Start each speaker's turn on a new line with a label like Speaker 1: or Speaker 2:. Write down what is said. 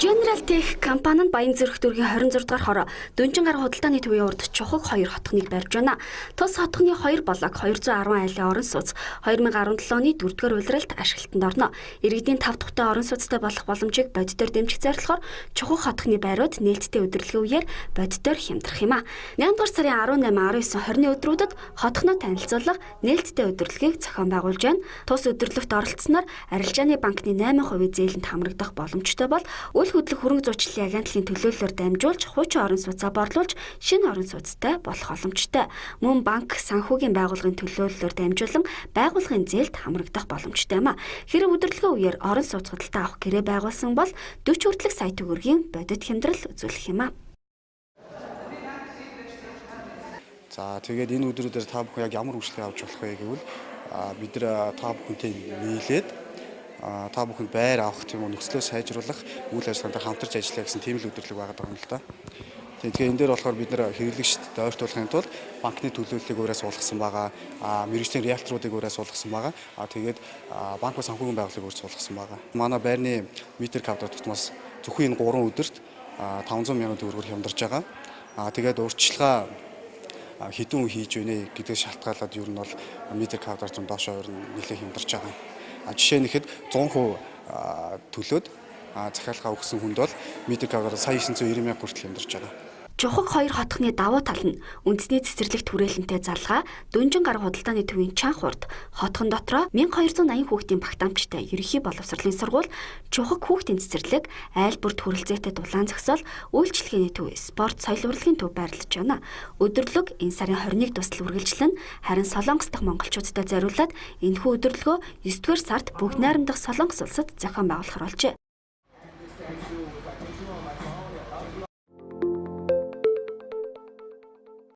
Speaker 1: General Tech компани нь Баянзүрх дүүргийн 26 дугаар хороо Дөнжин гар худалдааны төвийн урд чухаг 2 хотгоныг барьж байна. Тус хотгоны 2 блок 210 айлын орон сууц 2017 оны 4-р улиралд ашиглалтанд орно. Иргэдийн 5 дахьтай орон сууцтай болох боломжийг бодитоор дэмжих зорилгоор чухаг хотгоны байрууд нээлттэй удирдлагын үеэр бодитоор хямдрах юм а. 8-р сарын 18, 19, 20-ны өдрүүдэд хотгоноо танилцуулах нээлттэй удирдлагыг зохион байгуулж байна. Тус удирдлагт оролцсноор арилжааны банкны 8% зээлэнд хамрагдах боломжтой бол үл хөдлөх хөрөнгө зуучлалын агентлагийн төлөөллөөр дамжуулж хуучин орон сууцаа борлуулж шинэ орон сууцтай болох боломжтой. Мөн банк санхүүгийн байгууллагын төлөөллөөр дамжуулан байгууллагын зээлд хамрагдах боломжтой юм а. Хэрэв удирдлагын үеэр орон сууц худалдаа авах гэрээ байгуулсан бол 40 хүртэлх сая төгрөгийн бодит хямдрал үзүүлэх юм а.
Speaker 2: За тэгээд энэ өдрүүдээр та бүхэн яг ямар үйлчлэг авч болох вэ гэвэл бид нэр та бүхэнтэй нийлээд та бүхэнд байр авах тийм нөхцөлөө сайжруулах үйл ажиллагаанд хамтарч ажиллая гэсэн тийм л өдөрлөг байгаа юм л да. Тэгэхээр энэ дээр болохоор бид нэр хэрэглэгчд ойртуулахын тулд банкны төлөөллийг өөрөөс суулгасан байгаа, мэргэжлийн риэлторуудыг өөрөөс суулгасан байгаа. Тэгээд банк ба санхүүгийн байгууллагыг өөрөөс суулгасан байгаа. Манай байрны метр квадрат тутмаас зөвхөн энэ 3 өдөрт 500 мянган төгрөгөөр хямдарч байгаа. Тэгээд урьдчилгаа хэдэн хийж өгнө гэдэг шалтгаалаад ер нь бол метр квадратын доошоо нэлээд хямдарч байгаа. Жишээ нь ихэд 100% төлөөд захиалгаа өгсөн хүнд бол метр квадрат сая 990 мянга хүртэл хямдарч байгаа.
Speaker 1: Чухаг 2 хотгоны давуу тал нь үндэсний цэцэрлэгт хүрээлэнтэй залгаа Дөнжин гар худалдааны төвийн чанх урд хотгон дотроо 1280 хүүхдийн багтаамжтай ерөнхий боловсролын сургууль, чухаг хүүхдийн цэцэрлэг, айл бүрд хүрэлцээтэй дулаан зогсоол, үйлчлэгээний төв, спорт, соёл урлагийн төв байрлаж байна. Өдөрлөг энэ сарын 21-нд тусал үргэлжлэн харин Солонгос дахь монголчуудтай зориулаад энэхүү өдөрлөгөө 9-р сард бүгд найрамдах Солонгос улсад зохион байгуулахар болжээ.